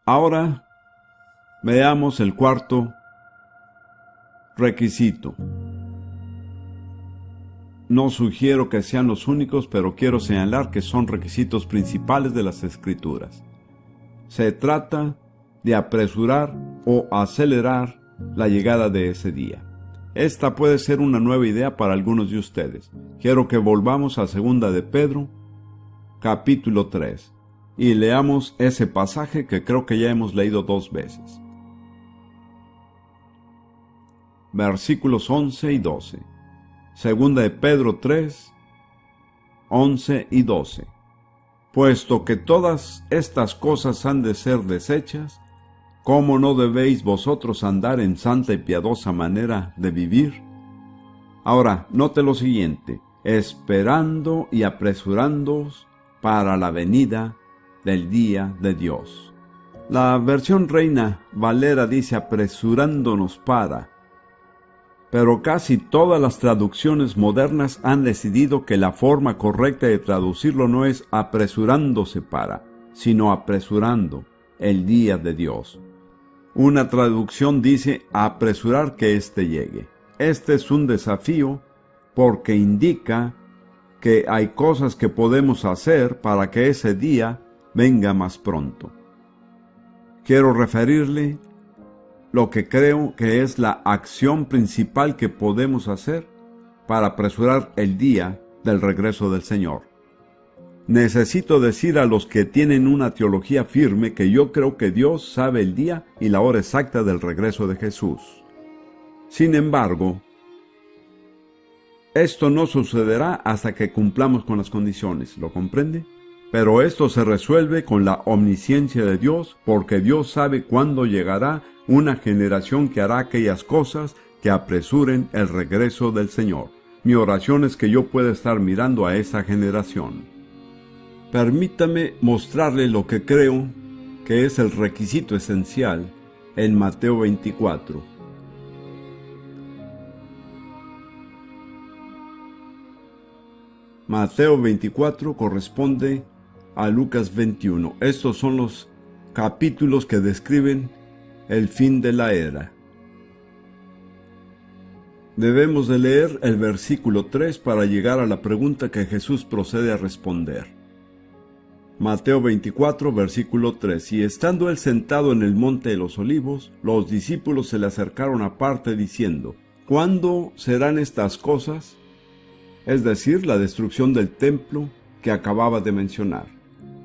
Ahora veamos el cuarto requisito. No sugiero que sean los únicos, pero quiero señalar que son requisitos principales de las Escrituras. Se trata de apresurar o acelerar la llegada de ese día. Esta puede ser una nueva idea para algunos de ustedes. Quiero que volvamos a 2 de Pedro, capítulo 3, y leamos ese pasaje que creo que ya hemos leído 2 veces. Versículos 11 y 12. 2 de Pedro 3, 11 y 12. Puesto que todas estas cosas han de ser deshechas, ¿cómo no debéis vosotros andar en santa y piadosa manera de vivir? Ahora, note lo siguiente: esperando y apresurándoos para la venida del día de Dios. La versión Reina Valera dice apresurándonos para, pero casi todas las traducciones modernas han decidido que la forma correcta de traducirlo no es apresurándose para, sino apresurando el día de Dios. Una traducción dice apresurar que éste llegue. Este es un desafío porque indica que hay cosas que podemos hacer para que ese día venga más pronto. Quiero referirle lo que creo que es la acción principal que podemos hacer para apresurar el día del regreso del Señor. Necesito decir a los que tienen una teología firme que yo creo que Dios sabe el día y la hora exacta del regreso de Jesús. Sin embargo, esto no sucederá hasta que cumplamos con las condiciones, ¿lo comprende? Pero esto se resuelve con la omnisciencia de Dios, porque Dios sabe cuándo llegará una generación que hará aquellas cosas que apresuren el regreso del Señor. Mi oración es que yo pueda estar mirando a esa generación. Permítame mostrarle lo que creo que es el requisito esencial en Mateo 24. Mateo 24 corresponde a Lucas 21. Estos son los capítulos que describen el fin de la era. Debemos de leer el versículo 3 para llegar a la pregunta que Jesús procede a responder. Mateo 24, versículo 3. Y estando él sentado en el monte de los olivos, los discípulos se le acercaron aparte diciendo: ¿Cuándo serán estas cosas? Es decir, la destrucción del templo que acababa de mencionar.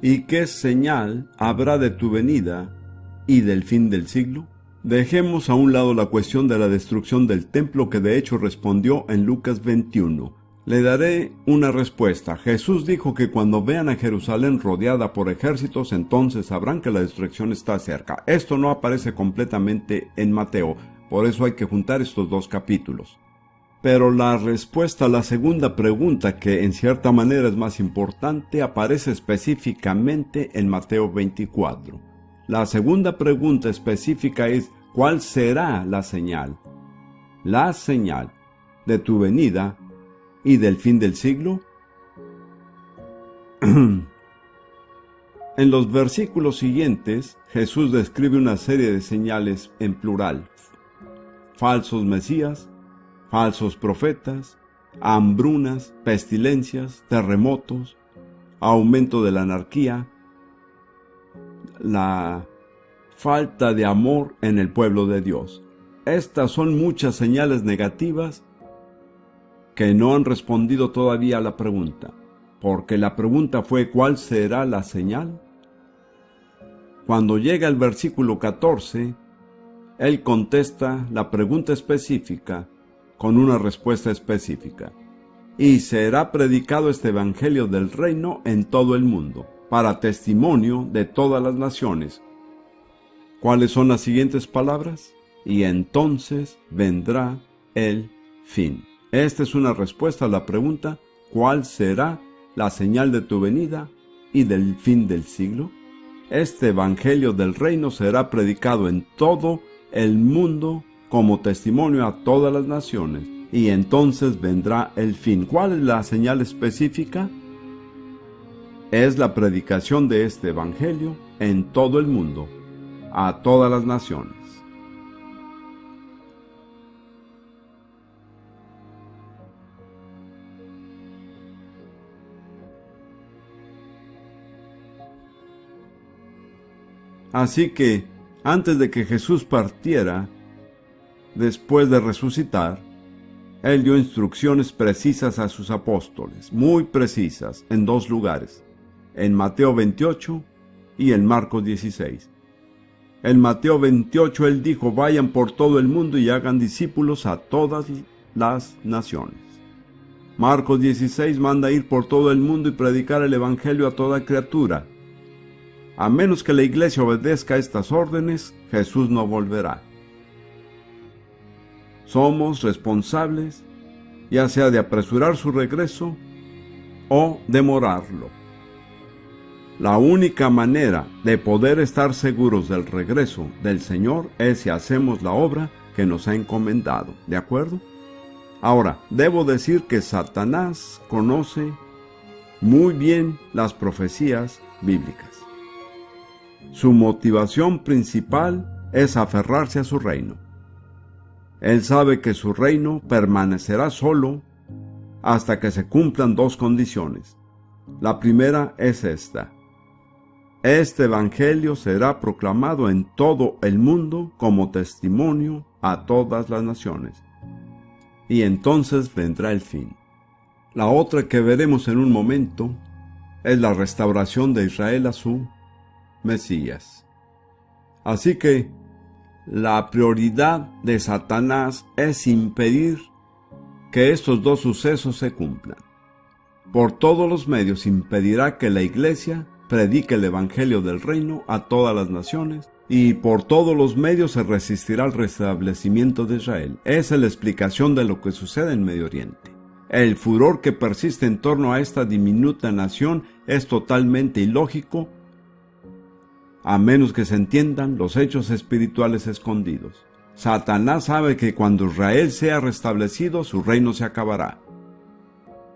¿Y qué señal habrá de tu venida y del fin del siglo? Dejemos a un lado la cuestión de la destrucción del templo, que de hecho respondió en Lucas 21. Le daré una respuesta. Jesús dijo que cuando vean a Jerusalén rodeada por ejércitos, entonces sabrán que la destrucción está cerca. Esto no aparece completamente en Mateo, por eso hay que juntar estos 2 capítulos. Pero la respuesta a la segunda pregunta, que en cierta manera es más importante, aparece específicamente en Mateo 24. La segunda pregunta específica es: ¿cuál será la señal? La señal de tu venida y del fin del siglo. En los versículos siguientes, Jesús describe una serie de señales en plural: falsos mesías, falsos profetas, hambrunas, pestilencias, terremotos, aumento de la anarquía, la falta de amor en el pueblo de Dios. Estas son muchas señales negativas que no han respondido todavía a la pregunta, porque la pregunta fue: ¿cuál será la señal? Cuando llega el versículo 14, él contesta la pregunta específica con una respuesta específica: y será predicado este evangelio del reino en todo el mundo, para testimonio de todas las naciones. ¿Cuáles son las siguientes palabras? Y entonces vendrá el fin. Esta es una respuesta a la pregunta: ¿cuál será la señal de tu venida y del fin del siglo? Este evangelio del reino será predicado en todo el mundo como testimonio a todas las naciones, y entonces vendrá el fin. ¿Cuál es la señal específica? Es la predicación de este evangelio en todo el mundo, a todas las naciones. Así que, antes de que Jesús partiera, después de resucitar, Él dio instrucciones precisas a sus apóstoles, muy precisas, en dos lugares, en Mateo 28 y en Marcos 16. En Mateo 28 Él dijo: vayan por todo el mundo y hagan discípulos a todas las naciones. Marcos 16 manda ir por todo el mundo y predicar el Evangelio a toda criatura. A menos que la iglesia obedezca estas órdenes, Jesús no volverá. Somos responsables, ya sea de apresurar su regreso o demorarlo. La única manera de poder estar seguros del regreso del Señor es si hacemos la obra que nos ha encomendado, ¿de acuerdo? Ahora, debo decir que Satanás conoce muy bien las profecías bíblicas. Su motivación principal es aferrarse a su reino. Él sabe que su reino permanecerá solo hasta que se cumplan dos condiciones. La primera es esta: este evangelio será proclamado en todo el mundo como testimonio a todas las naciones. Y entonces vendrá el fin. La otra, que veremos en un momento, es la restauración de Israel a su Mesías. Así que la prioridad de Satanás es impedir que estos dos sucesos se cumplan. Por todos los medios impedirá que la iglesia predique el evangelio del reino a todas las naciones, y por todos los medios se resistirá al restablecimiento de Israel. Esa es la explicación de lo que sucede en Medio Oriente. El furor que persiste en torno a esta diminuta nación es totalmente ilógico, a menos que se entiendan los hechos espirituales escondidos. Satanás sabe que cuando Israel sea restablecido, su reino se acabará.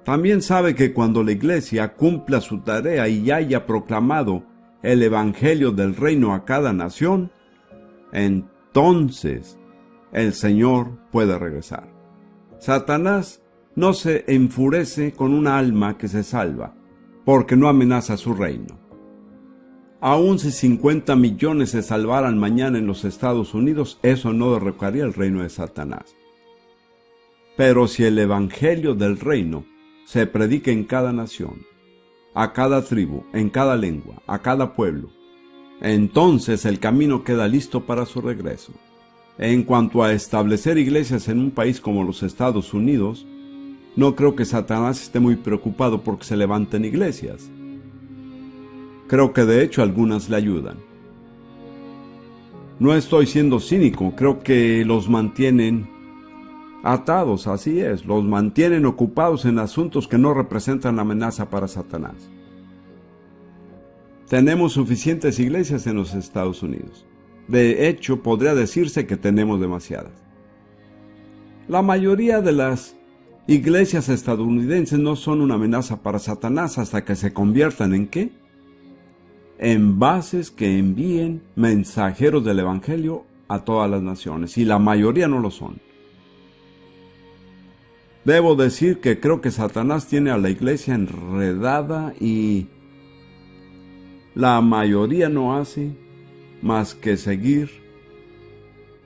También sabe que cuando la iglesia cumpla su tarea y haya proclamado el evangelio del reino a cada nación, entonces el Señor puede regresar. Satanás no se enfurece con una alma que se salva, porque no amenaza su reino. Aun si 50 millones se salvaran mañana en los Estados Unidos, eso no derrocaría el reino de Satanás. Pero si el evangelio del reino se predica en cada nación, a cada tribu, en cada lengua, a cada pueblo, entonces el camino queda listo para su regreso. En cuanto a establecer iglesias en un país como los Estados Unidos, no creo que Satanás esté muy preocupado porque se levanten iglesias. Creo que de hecho algunas le ayudan. No estoy siendo cínico, creo que los mantienen atados, así es, los mantienen ocupados en asuntos que no representan amenaza para Satanás. Tenemos suficientes iglesias en los Estados Unidos. De hecho, podría decirse que tenemos demasiadas. La mayoría de las iglesias estadounidenses no son una amenaza para Satanás hasta que se conviertan ¿en qué? En bases que envíen mensajeros del evangelio a todas las naciones, y la mayoría no lo son. Debo decir que creo que Satanás tiene a la iglesia enredada y la mayoría no hace más que seguir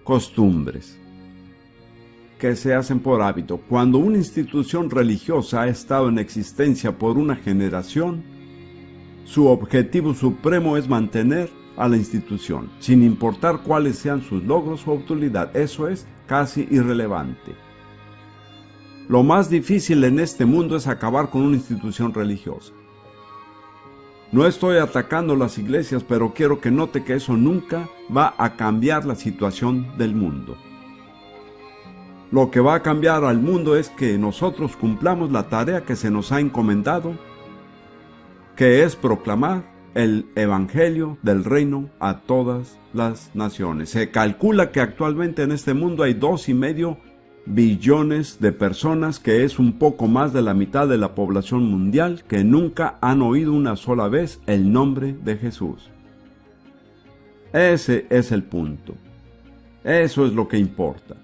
costumbres que se hacen por hábito. Cuando una institución religiosa ha estado en existencia por una generación, su objetivo supremo es mantener a la institución, sin importar cuáles sean sus logros o utilidad. Eso es casi irrelevante. Lo más difícil en este mundo es acabar con una institución religiosa. No estoy atacando las iglesias, pero quiero que note que eso nunca va a cambiar la situación del mundo. Lo que va a cambiar al mundo es que nosotros cumplamos la tarea que se nos ha encomendado, que es proclamar el evangelio del reino a todas las naciones. Se calcula que actualmente en este mundo hay 2,5 billones de personas, que es un poco más de la mitad de la población mundial, que nunca han oído una sola vez el nombre de Jesús. Ese es el punto. Eso es lo que importa.